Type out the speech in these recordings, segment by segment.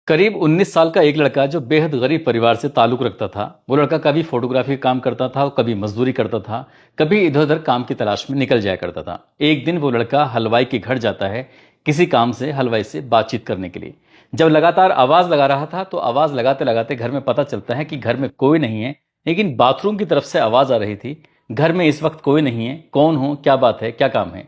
करीब 19 साल का एक लड़का जो बेहद गरीब परिवार से ताल्लुक रखता था। वो लड़का कभी फोटोग्राफी का काम करता था और कभी मजदूरी करता था, कभी इधर उधर काम की तलाश में निकल जाया करता था। एक दिन वो लड़का हलवाई के घर जाता है किसी काम से हलवाई से बातचीत करने के लिए। जब लगातार आवाज लगा रहा था तो आवाज लगाते लगाते घर में पता चलता है कि घर में कोई नहीं है, लेकिन बाथरूम की तरफ से आवाज आ रही थी। घर में इस वक्त कोई नहीं है, कौन हो, क्या बात है, क्या काम है।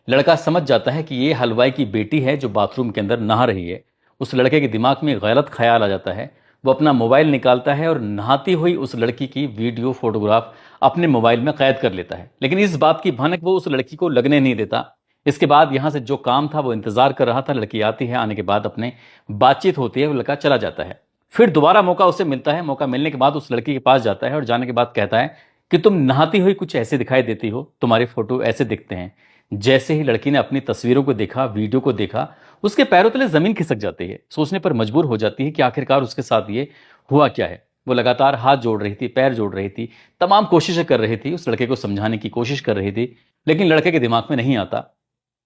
लड़का समझ जाता है कि ये हलवाई की बेटी है जो बाथरूम के अंदर नहा रही है। उस लड़के के दिमाग में गलत ख्याल आ जाता है। वो अपना मोबाइल निकालता है और नहाती हुई उस लड़की की वीडियो फोटोग्राफ अपने मोबाइल में कैद कर लेता है, लेकिन इस बात की भनक वो उस लड़की को लगने नहीं देता। इसके बाद यहां से जो काम था वो इंतजार कर रहा था, लड़की आती है, आने के बाद अपने बातचीत होती है, वो लड़का चला जाता है। फिर दोबारा मौका उसे मिलता है। मौका मिलने के बाद उस लड़की के पास जाता है और जाने के बाद कहता है कि तुम नहाती हुई कुछ ऐसे दिखाई देती हो, तुम्हारे फोटो ऐसे दिखते हैं। जैसे ही लड़की ने अपनी तस्वीरों को देखा, वीडियो को देखा, उसके पैरों तले जमीन खिसक जाती है। सोचने पर मजबूर हो जाती है कि आखिरकार उसके साथ ये हुआ क्या है। वो लगातार हाथ जोड़ रही थी, पैर जोड़ रही थी, तमाम कोशिशें कर रही थी, उस लड़के को समझाने की कोशिश कर रही थी, लेकिन लड़के के दिमाग में नहीं आता।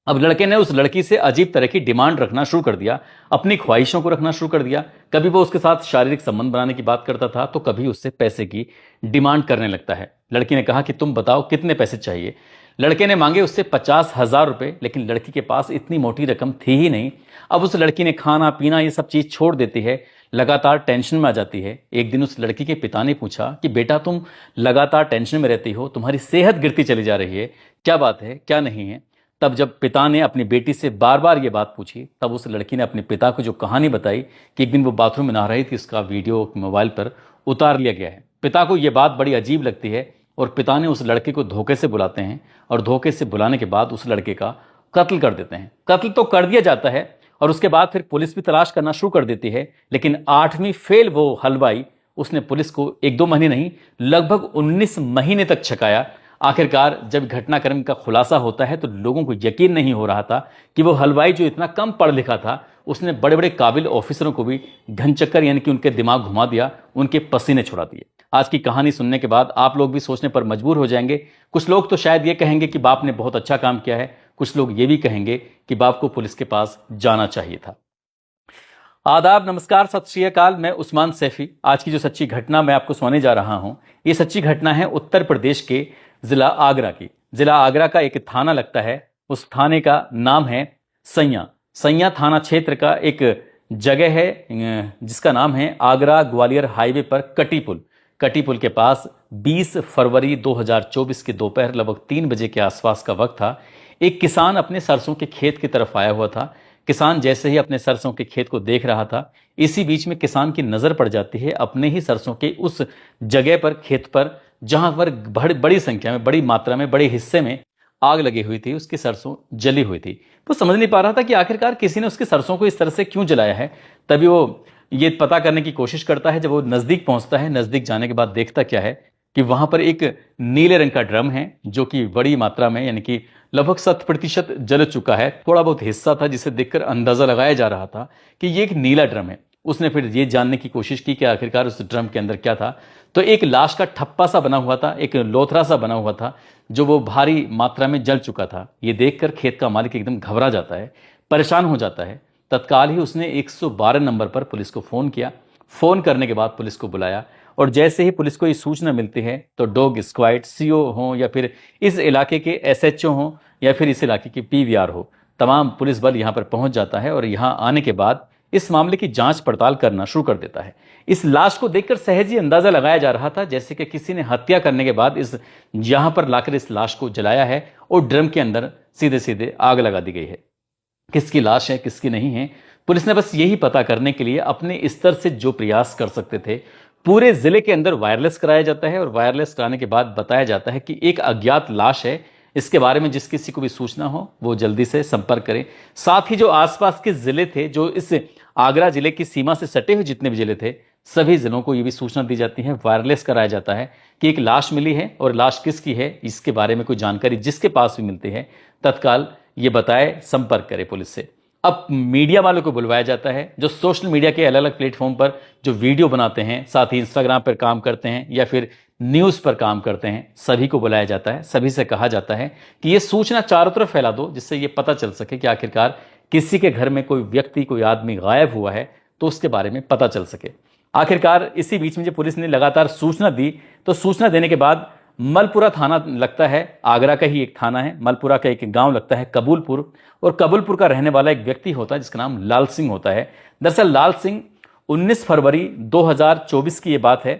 अब लड़के ने उस लड़की से अजीब तरह की डिमांड रखना शुरू कर दिया, अपनी ख्वाहिशों को रखना शुरू कर दिया। कभी वो उसके साथ शारीरिक संबंध बनाने की बात करता था तो कभी उससे पैसे की डिमांड करने लगता है। लड़की ने कहा कि तुम बताओ कितने पैसे चाहिए। लड़के ने मांगे उससे 50,000 रुपए, लेकिन लड़की के पास इतनी मोटी रकम थी ही नहीं। अब उस लड़की ने खाना पीना ये सब चीज छोड़ देती है, लगातार टेंशन में आ जाती है। एक दिन उस लड़की के पिता ने पूछा कि बेटा तुम लगातार टेंशन में रहती हो, तुम्हारी सेहत गिरती चली जा रही है, क्या बात है, क्या नहीं है। तब जब पिता ने अपनी बेटी से बार बार ये बात पूछी, तब उस लड़की ने अपने पिता को जो कहानी बताई कि एक दिन वो बाथरूम में नहा रही थी, उसका वीडियो मोबाइल पर उतार लिया गया है। पिता को ये बात बड़ी अजीब लगती है और पिता ने उस लड़के को धोखे से बुलाते हैं और धोखे से बुलाने के बाद उस लड़के का कत्ल कर देते हैं। कत्ल तो कर दिया जाता है और उसके बाद फिर पुलिस भी तलाश करना शुरू कर देती है, लेकिन 8वीं फेल वो हलवाई, उसने पुलिस को 1-2 महीने नहीं, लगभग 19 महीने तक छकाया। आखिरकार जब घटनाक्रम का खुलासा होता है तो लोगों को यकीन नहीं हो रहा था कि वो हलवाई जो इतना कम पढ़ लिखा था, उसने बड़े बड़े काबिल ऑफिसरों को भी घनचक्कर यानी कि उनके दिमाग घुमा दिया, उनके पसीने छुड़ा दिए। आज की कहानी सुनने के बाद आप लोग भी सोचने पर मजबूर हो जाएंगे। कुछ लोग तो शायद ये कहेंगे कि बाप ने बहुत अच्छा काम किया है, कुछ लोग ये भी कहेंगे कि बाप को पुलिस के पास जाना चाहिए था। आदाब, नमस्कार, सत श्री अकाल। मैं उस्मान सैफी। आज की जो सच्ची घटना मैं आपको सुनाने जा रहा हूं, ये सच्ची घटना है उत्तर प्रदेश के जिला आगरा की। जिला आगरा का एक थाना लगता है, उस थाने का नाम है सैया। सैया थाना क्षेत्र का एक जगह है जिसका नाम है आगरा ग्वालियर हाईवे पर कटी पुल। कटी पुल के पास 20 फरवरी 2024 के दोपहर लगभग 3 बजे के आसपास का वक्त था। एक किसान अपने सरसों के खेत की तरफ आया हुआ था। किसान जैसे ही अपने सरसों के खेत को देख रहा था, इसी बीच में किसान की नजर पड़ जाती है अपने ही सरसों के उस जगह पर, खेत पर, जहां पर बड़ी संख्या में, बड़ी मात्रा में, बड़े हिस्से में आग लगी हुई थी, उसकी सरसों जली हुई थी। वो समझ नहीं पा रहा था कि आखिरकार किसी ने उसकी सरसों को इस तरह से क्यों जलाया है। तभी वो ये पता करने की कोशिश करता है। जब वो नजदीक पहुंचता है, नजदीक जाने के बाद देखता क्या है कि वहां पर एक नीले रंग का ड्रम है जो कि बड़ी मात्रा में यानी कि लगभग 100% जल चुका है। थोड़ा बहुत हिस्सा था जिसे देखकर अंदाजा लगाया जा रहा था कि ये एक नीला ड्रम है। उसने फिर ये जानने की कोशिश की कि आखिरकार उस ड्रम के अंदर क्या था। तो एक लाश का ठप्पा सा बना हुआ था, एक लोथरा सा बना हुआ था जो वो भारी मात्रा में जल चुका था। ये देखकर खेत का मालिक एकदम घबरा जाता है, परेशान हो जाता है। तत्काल ही उसने 112 नंबर पर पुलिस को फोन किया। फोन करने के बाद पुलिस को बुलाया और जैसे ही पुलिस को ये सूचना मिलती है तो डॉग स्क्वाड, सीओ हो या फिर इस इलाके के एसएचओ हो या फिर इस इलाके की पीवीआर हो, तमाम पुलिस बल यहां पर पहुंच जाता है और यहां आने के बाद इस मामले की जांच पड़ताल करना शुरू कर देता है। इस लाश को देखकर सहज ही अंदाजा लगाया जा रहा था जैसे कि किसी ने हत्या करने के बाद इस यहां पर लाकर इस लाश को जलाया है और ड्रम के अंदर सीधे सीधे आग लगा दी गई है। किसकी लाश है, किसकी नहीं है, पुलिस ने बस यही पता करने के लिए अपने स्तर से जो प्रयास कर सकते थे, पूरे जिले के अंदर वायरलेस कराया जाता है और वायरलेस कराने के बाद बताया जाता है कि एक अज्ञात लाश है। इसके बारे में जिस किसी को भी सूचना हो वो जल्दी से संपर्क करें। साथ ही जो आसपास के जिले थे, जो इस आगरा जिले की सीमा से सटे हुए जितने भी जिले थे, सभी जिलों को ये भी सूचना दी जाती है, वायरलेस कराया जाता है कि एक लाश मिली है और लाश किसकी है, इसके बारे में कोई जानकारी जिसके पास भी मिलती है तत्काल ये बताए, संपर्क करे पुलिस से। अब मीडिया वालों को बुलवाया जाता है जो सोशल मीडिया के अलग अलग प्लेटफॉर्म पर जो वीडियो बनाते हैं, साथ ही इंस्टाग्राम पर काम करते हैं या फिर न्यूज़ पर काम करते हैं, सभी को बुलाया जाता है। सभी से कहा जाता है कि ये सूचना चारों तरफ फैला दो जिससे ये पता चल सके कि आखिरकार किसी के घर में कोई व्यक्ति, कोई आदमी गायब हुआ है, तो उसके बारे में पता चल सके। आखिरकार इसी बीच में जब पुलिस ने लगातार सूचना दी तो सूचना देने के बाद मलपुरा थाना लगता है, आगरा का ही एक थाना है, मलपुरा का एक गांव लगता है कबूलपुर, और कबूलपुर का रहने वाला एक व्यक्ति होता है जिसका नाम लाल सिंह होता है। दरअसल लाल सिंह 19 फरवरी 2024 की ये बात है,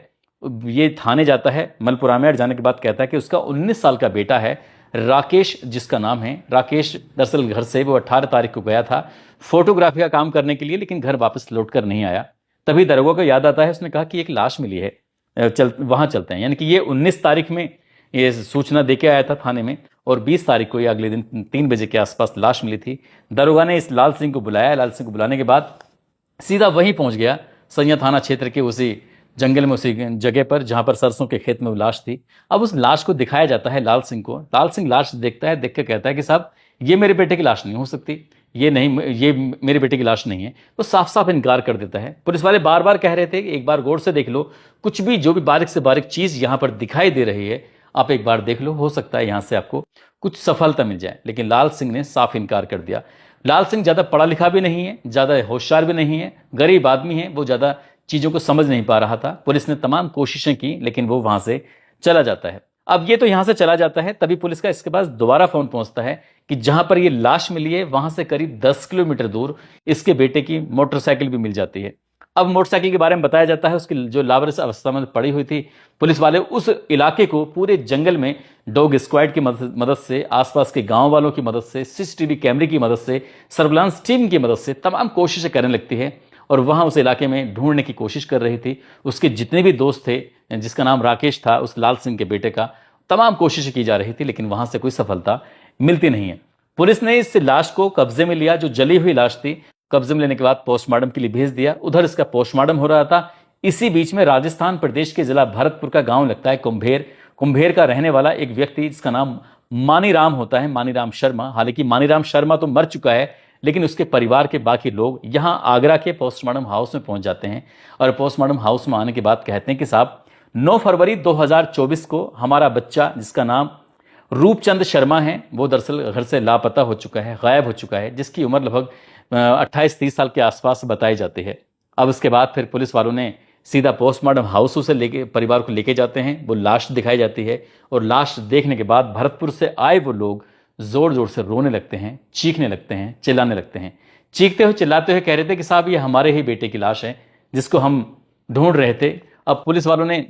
ये थाने जाता है, मलपुरा में जाने के बाद कहता है कि उसका 19 साल का बेटा है राकेश, जिसका नाम है राकेश। दरअसल घर से वो 18 तारीख को गया था फोटोग्राफी का काम करने के लिए, लेकिन घर वापस लौट कर नहीं आया। तभी दरोगा को याद आता है, उसने कहा कि एक लाश मिली है, वहां चलते हैं। यानी कि ये 19 तारीख में ये सूचना देके आया था थाने में, और 20 तारीख को ये अगले दिन 3 बजे के आसपास लाश मिली थी। दरोगा ने इस लाल सिंह को बुलाया, लाल सिंह को बुलाने के बाद सीधा वहीं पहुंच गया, सैया थाना क्षेत्र के उसी जंगल में, उसी जगह पर जहां पर सरसों के खेत में वो लाश थी। अब उस लाश को दिखाया जाता है लाल सिंह को। लाल सिंह लाश देखता है, देख कर कहता है कि साहब ये मेरे बेटे की लाश नहीं हो सकती, ये नहीं, ये मेरे बेटे की लाश नहीं है। तो साफ साफ इनकार कर देता है। पुलिस वाले बार बार कह रहे थे कि एक बार गौर से देख लो, कुछ भी जो भी बारीक से बारीक चीज यहां पर दिखाई दे रही है आप एक बार देख लो, हो सकता है यहां से आपको कुछ सफलता मिल जाए। लेकिन लाल सिंह ने साफ इनकार कर दिया। लाल सिंह ज्यादा पढ़ा लिखा भी नहीं है, ज्यादा होशियार भी नहीं है, गरीब आदमी है, वो ज्यादा चीजों को समझ नहीं पा रहा था। पुलिस ने तमाम कोशिशें की लेकिन वो वहां से चला जाता है। अब ये तो यहां से चला जाता है, तभी पुलिस का इसके पास दोबारा फोन पहुंचता है कि जहां पर ये लाश मिली है वहां से करीब 10 किलोमीटर दूर इसके बेटे की मोटरसाइकिल भी मिल जाती है। अब मोटरसाइकिल के बारे में बताया जाता है, उसकी जो लावारिस अवस्था में पड़ी हुई थी। पुलिस वाले उस इलाके को पूरे जंगल में डॉग स्क्वाड की मदद से, आसपास के गांव वालों की मदद से, सीसीटीवी कैमरे की मदद से, सर्विलांस टीम की मदद से तमाम कोशिशें करने लगती है, और वहां उस इलाके में ढूंढने की कोशिश कर रही थी। उसके जितने भी दोस्त थे, जिसका नाम राकेश था, उस लाल सिंह के बेटे का, तमाम कोशिशें की जा रही थी, लेकिन वहां से कोई सफलता मिलती नहीं है। पुलिस ने इस लाश को कब्जे में लिया, जो जली हुई लाश थी, कब्जे में लेने के बाद पोस्टमार्टम के लिए भेज दिया। उधर इसका पोस्टमार्टम हो रहा था। इसी बीच में राजस्थान प्रदेश के जिला भरतपुर का गांव लगता है कुंभेर। कुंभेर का रहने वाला एक व्यक्ति जिसका नाम मानीराम होता है, मानीराम शर्मा। हालांकि मानीराम शर्मा तो मर चुका है, लेकिन उसके परिवार के बाकी लोग यहां आगरा के पोस्टमार्टम हाउस में पहुंच जाते हैं, और पोस्टमार्टम हाउस में आने के बाद कहते हैं कि साहब 9 फरवरी 2024 को हमारा बच्चा, जिसका नाम रूपचंद शर्मा है, वो दरअसल घर से लापता हो चुका है, गायब हो चुका है, जिसकी उम्र लगभग 28-30 साल के आसपास बताई जाती है। अब उसके बाद फिर पुलिस वालों ने सीधा पोस्टमार्टम हाउस से लेके परिवार को लेके जाते हैं। वो लाश दिखाई जाती है, और लाश देखने के बाद भरतपुर से आए वो लोग जोर जोर से रोने लगते हैं, चीखने लगते हैं, चिल्लाने लगते हैं। चीखते हुए चिल्लाते हुए कह रहे थे कि साहब ये हमारे ही बेटे की लाश है, जिसको हम ढूंढ रहे थे। अब पुलिस वालों ने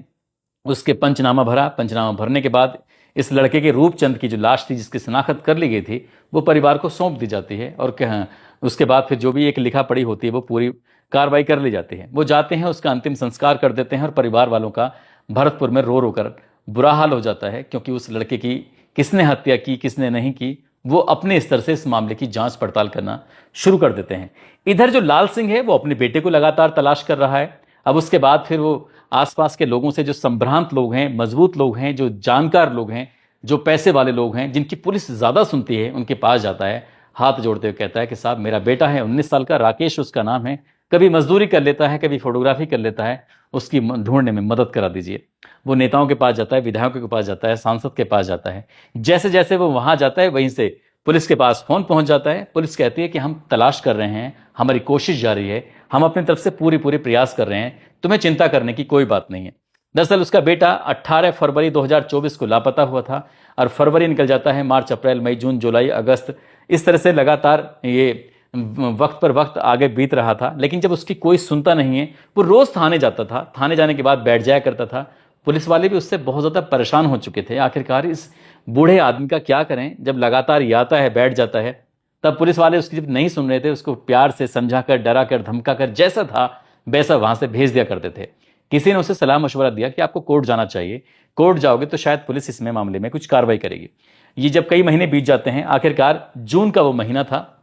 उसके पंचनामा भरा। पंचनामा भरने के बाद इस लड़के के रूपचंद की जो लाश थी, जिसकी शनाख्त कर ली गई थी, वो परिवार को सौंप दी जाती है, और उसके बाद फिर जो भी एक लिखा पड़ी होती है वो पूरी कार्रवाई कर ली जाती है। वो जाते हैं, उसका अंतिम संस्कार कर देते हैं, और परिवार वालों का भरतपुर में रो रो कर बुरा हाल हो जाता है, क्योंकि उस लड़के की किसने हत्या की, किसने नहीं की, वो अपने स्तर से इस मामले की जांच पड़ताल करना शुरू कर देते हैं। इधर जो लाल सिंह है वो अपने बेटे को लगातार तलाश कर रहा है। अब उसके बाद फिर वो आसपास के लोगों से, जो संभ्रांत लोग हैं, मजबूत लोग हैं, जो जानकार लोग हैं, जो पैसे वाले लोग हैं, जिनकी पुलिस ज्यादा सुनती है, उनके पास जाता है, हाथ जोड़ते हुए कहता है कि साहब मेरा बेटा है, 19 साल का, राकेश उसका नाम है, कभी मजदूरी कर लेता है, कभी फोटोग्राफी कर लेता है, उसकी ढूंढने में मदद करा दीजिए। वो नेताओं के पास जाता है, विधायकों के पास जाता है, सांसद के पास जाता है। जैसे जैसे वो वहां जाता है, वहीं से पुलिस के पास फोन पहुंच जाता है। पुलिस कहती है कि हम तलाश कर रहे हैं, हमारी कोशिश जारी है, हम अपनी तरफ से पूरी प्रयास कर रहे हैं, तुम्हें चिंता करने की कोई बात नहीं है। दरअसल उसका बेटा 18 फरवरी 2024 को लापता हुआ था, और फरवरी निकल जाता है, मार्च, अप्रैल, मई, जून, जुलाई, अगस्त, इस तरह से लगातार ये वक्त पर वक्त आगे बीत रहा था। लेकिन जब उसकी कोई सुनता नहीं है, वो रोज थाने जाता था, थाने जाने के बाद बैठ जाया करता था। पुलिस वाले भी उससे बहुत ज्यादा परेशान हो चुके थे। आखिरकार इस बूढ़े आदमी का क्या करें, जब लगातार ये आता है, बैठ जाता है। तब पुलिस वाले उसकी जब नहीं सुन रहे थे, उसको प्यार से समझाकर, डरा कर, धमका कर, जैसा था वैसा वहां से भेज दिया करते थे। किसी ने उसे सलाह मशवरा दिया कि आपको कोर्ट जाना चाहिए, कोर्ट जाओगे तो शायद पुलिस इसमें मामले में कुछ कार्रवाई करेगी। ये जब कई महीने बीत जाते हैं, आखिरकार जून का वो महीना था।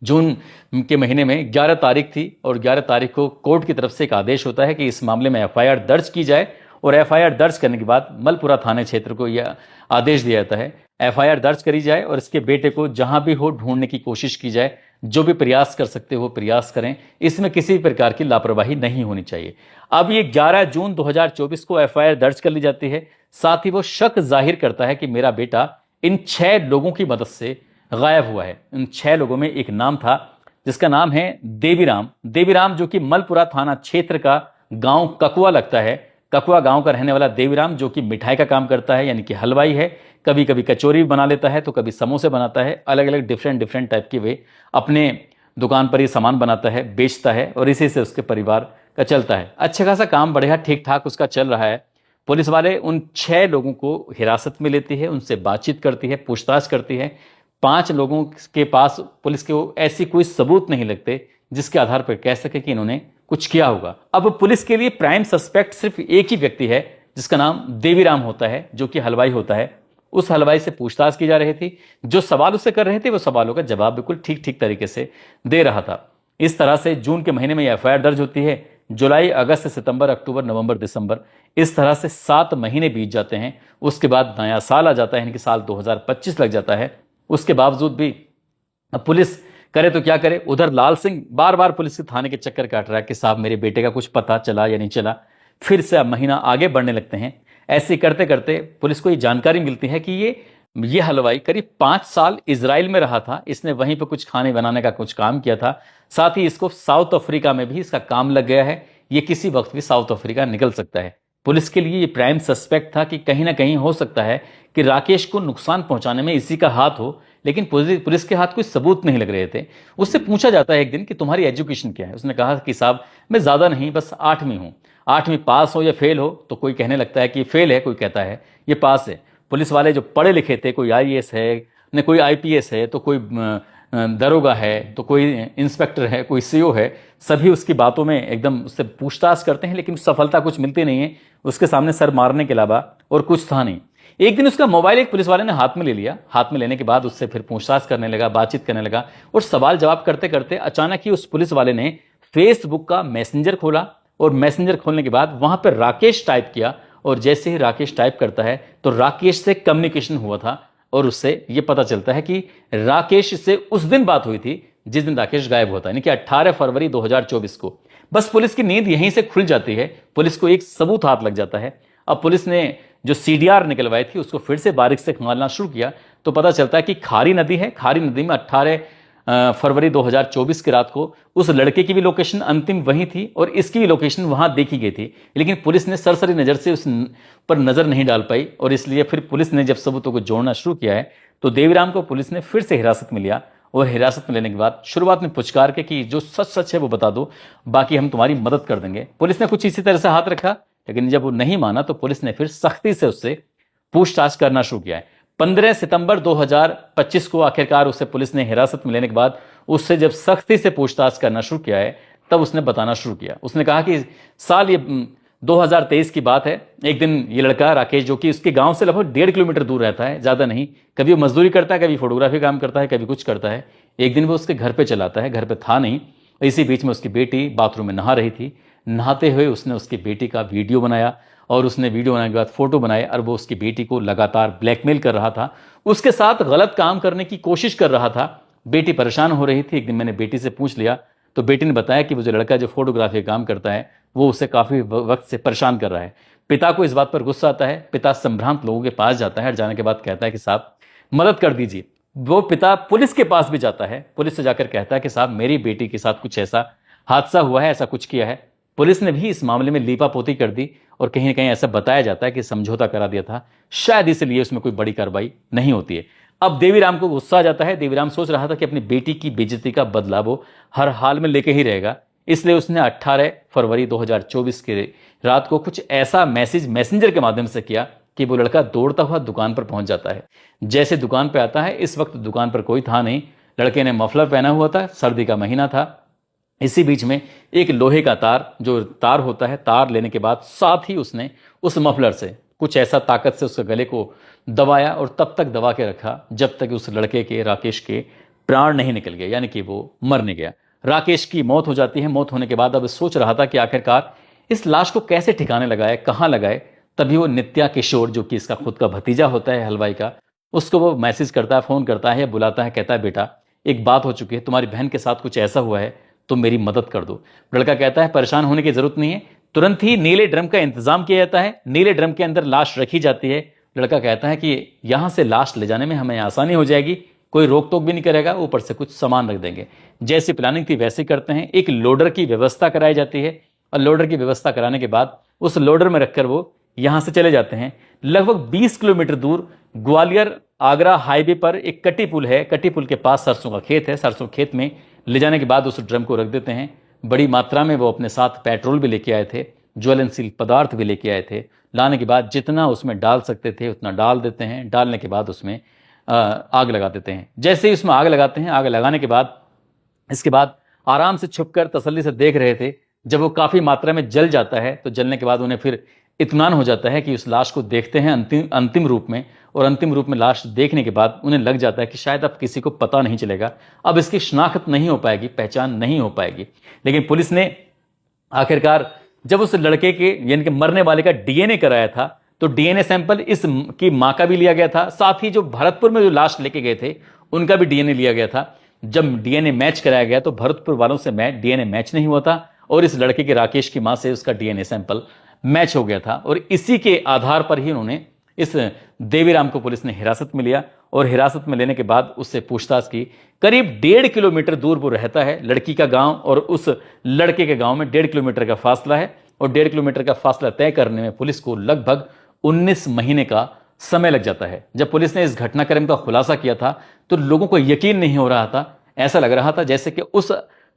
जून के महीने में 11 तारीख थी, और 11 तारीख को कोर्ट की तरफ से एक आदेश होता है कि इस मामले में एफआईआर दर्ज की जाए। और एफआईआर दर्ज करने के बाद मलपुरा थाने क्षेत्र को यह आदेश दिया जाता है, एफआईआर दर्ज करी जाए, और इसके बेटे को जहां भी हो ढूंढने की कोशिश की जाए। जो भी प्रयास कर सकते हो प्रयास करें, इसमें किसी प्रकार की लापरवाही नहीं होनी चाहिए। अब ये 11 जून 2024 को एफआईआर दर्ज कर ली जाती है। साथ ही वो शक जाहिर करता है कि मेरा बेटा इन 6 लोगों की मदद से गायब हुआ है। इन 6 लोगों में एक नाम था जिसका नाम है देवीराम। देवीराम जो कि मलपुरा थाना क्षेत्र का गांव ककुआ लगता है। ककुआ गांव का रहने वाला देवीराम जो कि मिठाई का काम करता है, यानी कि हलवाई है। कभी कभी कचौरी बना लेता है तो कभी समोसे बनाता है। अलग अलग डिफरेंट टाइप के वे अपने दुकान पर ये सामान बनाता है, बेचता है और इसी से उसके परिवार का चलता है। अच्छा खासा काम बढ़िया ठीक ठाक उसका चल रहा है। पुलिस वाले उन 6 लोगों को हिरासत में लेती है, उनसे बातचीत करती है, पूछताछ करती है। 5 लोगों के पास पुलिस के ऐसी कोई सबूत नहीं लगते जिसके आधार पर कह सके कि इन्होंने कुछ किया होगा। अब पुलिस के लिए प्राइम सस्पेक्ट सिर्फ एक ही व्यक्ति है जिसका नाम देवीराम होता है, जो कि हलवाई होता है। उस हलवाई से पूछताछ की जा रही थी। जो सवाल उससे कर रहे थे वो सवालों का जवाब बिल्कुल ठीक ठीक तरीके से दे रहा था। इस तरह से जून के महीने में यह एफआईआर दर्ज होती है। जुलाई, अगस्त, सितंबर, अक्टूबर, नवंबर, दिसंबर, इस तरह से 7 महीने बीत जाते हैं। उसके बाद नया साल आ जाता है, यानी कि साल 2025 लग जाता है। उसके बावजूद भी अब पुलिस करे तो क्या करे। उधर लाल सिंह बार बार पुलिस के थाने के चक्कर काट रहा है कि साहब मेरे बेटे का कुछ पता चला या नहीं चला। फिर से अब महीना आगे बढ़ने लगते हैं। ऐसे करते करते पुलिस को ये जानकारी मिलती है कि ये हलवाई करीब 5 साल इजराइल में रहा था। इसने वहीं पर कुछ खाने बनाने का कुछ काम किया था। साथ ही इसको साउथ अफ्रीका में भी इसका काम लग गया है। ये किसी वक्त भी साउथ अफ्रीका निकल सकता है। पुलिस के लिए ये प्राइम सस्पेक्ट था कि कहीं ना कहीं हो सकता है कि राकेश को नुकसान पहुंचाने में इसी का हाथ हो, लेकिन पुलिस के हाथ कोई सबूत नहीं लग रहे थे। उससे पूछा जाता है एक दिन कि तुम्हारी एजुकेशन क्या है। उसने कहा कि साहब मैं ज़्यादा नहीं, बस 8वीं हूँ। 8वीं पास हो या फेल हो, तो कोई कहने लगता है कि फेल है, कोई कहता है ये पास है। पुलिस वाले जो पढ़े लिखे थे, कोई आईएएस है न, कोई आईपीएस है, तो कोई दरोगा है, तो कोई इंस्पेक्टर है, कोई सीओ है, सभी उसकी बातों में एकदम उससे पूछताछ करते हैं, लेकिन सफलता कुछ मिलती नहीं है। उसके सामने सर मारने के अलावा और कुछ था नहीं। एक दिन उसका मोबाइल एक पुलिस वाले ने हाथ में ले लिया। हाथ में लेने के बाद उससे फिर पूछताछ करने लगा, बातचीत करने लगा और सवाल जवाब करते करते अचानक ही उस पुलिस वाले ने फेसबुक का मैसेंजर खोला और मैसेंजर खोलने के बाद वहां पर राकेश टाइप किया। और जैसे ही राकेश टाइप करता है तो राकेश से कम्युनिकेशन हुआ था और उससे यह पता चलता है कि राकेश से उस दिन बात हुई थी जिस दिन राकेश गायब होता है, यानी कि 18 फरवरी 2024 को। बस पुलिस की नींद यहीं से खुल जाती है। पुलिस को एक सबूत हाथ लग जाता है। अब पुलिस ने जो सीडीआर निकलवाई थी उसको फिर से बारीक से खंगालना शुरू किया तो पता चलता है कि खारी नदी है। खारी नदी में 18 फरवरी 2024 की रात को उस लड़के की भी लोकेशन अंतिम वही थी और इसकी भी लोकेशन वहां देखी गई थी, लेकिन पुलिस ने सरसरी नजर से उस पर नजर नहीं डाल पाई। और इसलिए फिर पुलिस ने जब सबूतों को जोड़ना शुरू किया है तो देवीराम को पुलिस ने फिर से हिरासत में लिया। और हिरासत में लेने के बाद शुरुआत में पुचकार के कि जो सच सच है वो बता दो, बाकी हम तुम्हारी मदद कर देंगे। पुलिस ने कुछ इसी तरह से हाथ रखा, लेकिन जब वो नहीं माना तो पुलिस ने फिर सख्ती से उससे पूछताछ करना शुरू किया है। 15 सितंबर 2025 को आखिरकार उसे पुलिस ने हिरासत में लेने के बाद उससे जब सख्ती से पूछताछ करना शुरू किया है तब उसने बताना शुरू किया। उसने कहा कि साल ये 2023 की बात है। एक दिन ये लड़का राकेश, जो कि उसके गांव से लगभग 1.5 किलोमीटर दूर रहता है, ज्यादा नहीं, कभी वो मजदूरी करता है, कभी फोटोग्राफी काम करता है, कभी कुछ करता है। एक दिन वो उसके घर पे चलाता है, घर पे था नहीं। इसी बीच में उसकी बेटी बाथरूम में नहा रही थी। नहाते हुए उसने उसकी बेटी का वीडियो बनाया और उसने वीडियो बनाने के बाद फोटो बनाए और वो उसकी बेटी को लगातार ब्लैकमेल कर रहा था, उसके साथ गलत काम करने की कोशिश कर रहा था। बेटी परेशान हो रही थी। एक दिन मैंने बेटी से पूछ लिया तो बेटी ने बताया कि वो जो लड़का जो फोटोग्राफी का काम करता है वो उसे काफी वक्त से परेशान कर रहा है। पिता को इस बात पर गुस्सा आता है। पिता संभ्रांत लोगों के पास जाता है और जाने के बाद कहता है कि साहब मदद कर दीजिए। वो पिता पुलिस के पास भी जाता है। पुलिस से जाकर कहता है कि साहब मेरी बेटी के साथ कुछ ऐसा हादसा हुआ है, ऐसा कुछ किया है। पुलिस ने भी इस मामले में लीपापोती कर दी और कहीं ना कहीं ऐसा बताया जाता है कि समझौता करा दिया था, शायद इसलिए उसमें कोई बड़ी कार्रवाई नहीं होती है। अब देवीराम को गुस्सा आ जाता है। देवीराम सोच रहा था कि अपनी बेटी की बेइज्जती का बदला वो हर हाल में लेके ही रहेगा, इसलिए उसने 18 फरवरी 2024 की रात को कुछ ऐसा मैसेज मैसेंजर के माध्यम से किया कि वो लड़का दौड़ता हुआ दुकान पर पहुंच जाता है। जैसे दुकान पर आता है, इस वक्त दुकान पर कोई था नहीं। लड़के ने मफलर पहना हुआ था, सर्दी का महीना था। इसी बीच में एक लोहे का तार, जो तार होता है, तार लेने के बाद साथ ही उसने उस मफलर से कुछ ऐसा ताकत से उसके गले को दबाया और तब तक दबा के रखा जब तक उस लड़के के, राकेश के प्राण नहीं निकल गए, यानी कि वो मर नहीं गया। राकेश की मौत हो जाती है। मौत होने के बाद अब सोच रहा था कि आखिरकार इस लाश को कैसे ठिकाने लगाए, कहाँ लगाए। तभी वो नित्या किशोर, जो कि इसका खुद का भतीजा होता है हलवाई का, उसको वो मैसेज करता है, फोन करता है या बुलाता है। कहता है बेटा एक बात हो चुकी है, तुम्हारी बहन के साथ कुछ ऐसा हुआ है, तुम मेरी मदद कर दो। लड़का कहता है परेशान होने की जरूरत नहीं है। तुरंत ही नीले ड्रम का इंतजाम किया जाता है। नीले ड्रम के अंदर लाश रखी जाती है। लड़का कहता है कि यहां से लाश ले जाने में हमें आसानी हो जाएगी कोई रोक टोक भी नहीं करेगा, ऊपर से कुछ सामान रख देंगे। जैसी प्लानिंग थी वैसे करते हैं। एक लोडर की व्यवस्था कराई जाती है और लोडर की व्यवस्था कराने के बाद उस लोडर में रखकर वो यहां से चले जाते हैं। लगभग 20 किलोमीटर दूर ग्वालियर आगरा हाईवे पर एक कटी पुल है। कटी पुल के पास सरसों का खेत है। सरसों खेत में ले जाने के बाद उस ड्रम को रख देते हैं। बड़ी मात्रा में वो अपने साथ पेट्रोल भी लेके आए थे, ज्वलनशील पदार्थ भी लेके आए थे। लाने के बाद जितना उसमें डाल सकते थे उतना डाल देते हैं। डालने के बाद उसमें आग लगा देते हैं। जैसे ही उसमें आग लगाते हैं, आग लगाने के बाद इसके बाद आराम से छुपकर तसल्ली से देख रहे थे। जब वो काफी मात्रा में जल जाता है तो जलने के बाद उन्हें फिर इत्मीनान हो जाता है कि उस लाश को देखते हैं अंतिम रूप में, और अंतिम रूप में लाश देखने के बाद उन्हें लग जाता है कि शायद अब किसी को पता नहीं चलेगा, अब इसकी शिनाख्त नहीं हो पाएगी, पहचान नहीं हो पाएगी। लेकिन पुलिस ने आखिरकार जब उस लड़के के यानी कि मरने वाले का डीएनए कराया था तो डीएनए सैंपल इस की मां का भी लिया गया था, साथ ही जो भरतपुर में जो लाश लेके गए थे उनका भी डीएनए लिया गया था। जब डीएनए मैच कराया गया तो भरतपुर वालों से डीएनए मैच नहीं हुआ था और इस लड़के के राकेश की मां से उसका डीएनए सैंपल मैच हो गया था। और इसी के आधार पर ही उन्होंने इस देवीराम को पुलिस ने हिरासत में लिया और हिरासत में लेने के बाद उससे पूछताछ की। करीब 1.5 किलोमीटर दूर वो रहता है। लड़की का गांव और उस लड़के के गांव में 1.5 किलोमीटर का फासला है और 1.5 किलोमीटर का फासला तय करने में पुलिस को लगभग 19 महीने का समय लग जाता है। जब पुलिस ने इस घटनाक्रम का खुलासा किया था तो लोगों को यकीन नहीं हो रहा था। ऐसा लग रहा था जैसे कि उस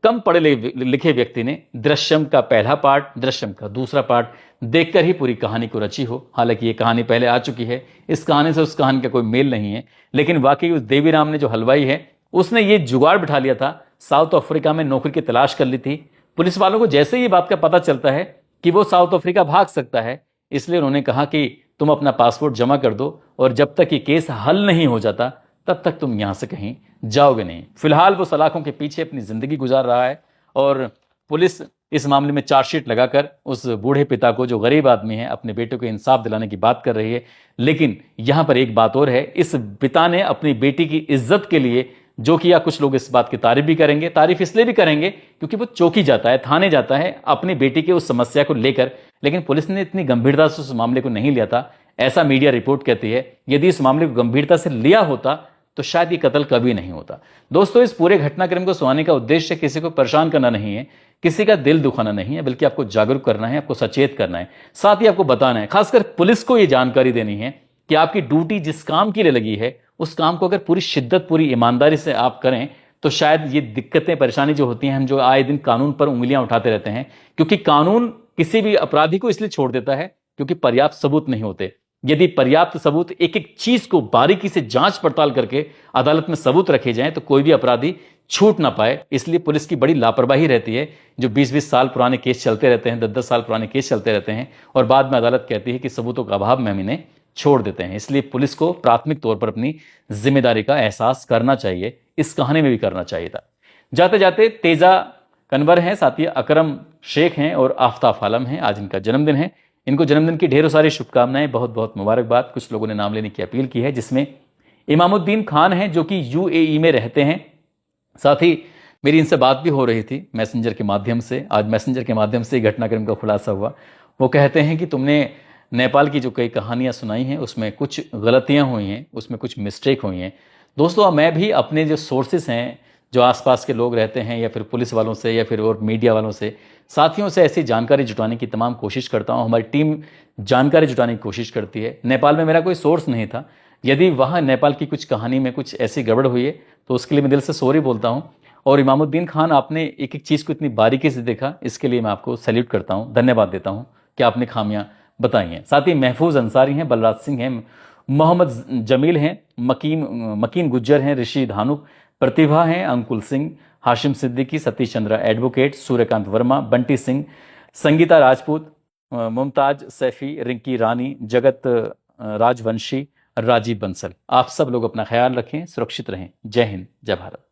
कम पढ़े लिखे व्यक्ति ने दृश्यम का पहला पार्ट, दृश्यम का दूसरा पार्ट देखकर ही पूरी कहानी को रची हो। हालांकि ये कहानी पहले आ चुकी है, इस कहानी से उस कहानी का कोई मेल नहीं है। लेकिन वाकई उस देवीराम ने जो हलवाई है उसने ये जुगाड़ बिठा लिया था। साउथ अफ्रीका में नौकरी की तलाश कर ली थी। पुलिस वालों को जैसे ही बात का पता चलता है कि वो साउथ अफ्रीका भाग सकता है, इसलिए उन्होंने कहा कि तुम अपना पासपोर्ट जमा कर दो और जब तक ये केस हल नहीं हो जाता तब तक तुम यहां से कहीं जाओगे नहीं। फिलहाल वो सलाखों के पीछे अपनी जिंदगी गुजार रहा है और पुलिस इस मामले में चार्जशीट लगाकर उस बूढ़े पिता को, जो गरीब आदमी है, अपने बेटे को इंसाफ दिलाने की बात कर रही है। लेकिन यहां पर एक बात और है, इस पिता ने अपनी बेटी की इज्जत के लिए जो किया, कुछ लोग इस बात की तारीफ भी करेंगे। तारीफ इसलिए भी करेंगे क्योंकि वो चौकी जाता है, थाने जाता है अपनी बेटी के उस समस्या को लेकर। लेकिन पुलिस ने इतनी गंभीरता से उस मामले को नहीं लिया था, ऐसा मीडिया रिपोर्ट कहती है। यदि इस मामले को गंभीरता से लिया होता तो शायद ये कत्ल कभी नहीं होता। दोस्तों, इस पूरे घटनाक्रम को सुनाने का उद्देश्य किसी को परेशान करना नहीं है, किसी का दिल दुखाना नहीं है, बल्कि आपको जागरूक करना है, आपको सचेत करना है, साथ ही आपको बताना है, खासकर पुलिस को यह जानकारी देनी है कि आपकी ड्यूटी जिस काम के लिए लगी है उस काम को अगर पूरी शिद्दत, पूरी ईमानदारी से आप करें तो शायद ये दिक्कतें, परेशानी जो होती हैं, हम जो आए दिन कानून पर उंगलियां उठाते रहते हैं, क्योंकि कानून किसी भी अपराधी को इसलिए छोड़ देता है क्योंकि पर्याप्त सबूत नहीं होते। यदि पर्याप्त सबूत, एक एक चीज को बारीकी से जांच पड़ताल करके अदालत में सबूत रखे जाएं तो कोई भी अपराधी छूट ना पाए। इसलिए पुलिस की बड़ी लापरवाही रहती है। जो 20-20 साल पुराने केस चलते रहते हैं, 10-10 साल पुराने केस चलते रहते हैं और बाद में अदालत कहती है कि सबूतों का अभाव में हम इन्हें छोड़ देते हैं। इसलिए पुलिस को प्राथमिक तौर पर अपनी जिम्मेदारी का एहसास करना चाहिए। इस कहानी में भी करना चाहिए था। जाते जाते तेजा कन्वर हैं, साथ ही अकरम शेख हैं और आफ्ताब आलम हैं। आज इनका जन्मदिन है। इनको जन्मदिन की ढेरों सारी शुभकामनाएं, बहुत बहुत मुबारकबाद। कुछ लोगों ने नाम लेने की अपील की है, जिसमें इमामुद्दीन खान हैं जो कि यूएई में रहते हैं। साथ ही मेरी इनसे बात भी हो रही थी मैसेंजर के माध्यम से। आज मैसेंजर के माध्यम से घटनाक्रम का खुलासा हुआ। वो कहते हैं कि तुमने नेपाल की जो कई कहानियां सुनाई हैं उसमें कुछ गलतियां हुई हैं, उसमें कुछ मिस्टेक हुई हैं। दोस्तों, मैं भी अपने जो सोर्सेस हैं, जो आसपास के लोग रहते हैं या फिर पुलिस वालों से या फिर और मीडिया वालों से, साथियों से ऐसी जानकारी जुटाने की तमाम कोशिश करता हूं। हमारी टीम जानकारी जुटाने की कोशिश करती है। नेपाल में मेरा कोई सोर्स नहीं था। यदि वहाँ नेपाल की कुछ कहानी में कुछ ऐसी गड़बड़ हुई है तो उसके लिए मैं दिल से सॉरी बोलता हूँ। और इमामुद्दीन खान, आपने एक एक चीज़ को इतनी बारीकी से देखा, इसके लिए मैं आपको सैल्यूट करता हूँ, धन्यवाद देता हूँ कि आपने खामियां बताई हैं। साथ ही महफूज अंसारी हैं, बलराज सिंह हैं, मोहम्मद जमील हैं, मकीन गुज्जर हैं, ऋषि धानुक, प्रतिभा हैं, अंकुल सिंह, हाशिम सिद्दीकी, सतीश चंद्रा एडवोकेट, सूर्यकांत वर्मा, बंटी सिंह, संगीता राजपूत, मुमताज सैफी, रिंकी रानी, जगत राजवंशी, राजीव बंसल। आप सब लोग अपना ख्याल रखें, सुरक्षित रहें। जय हिंद, जय भारत।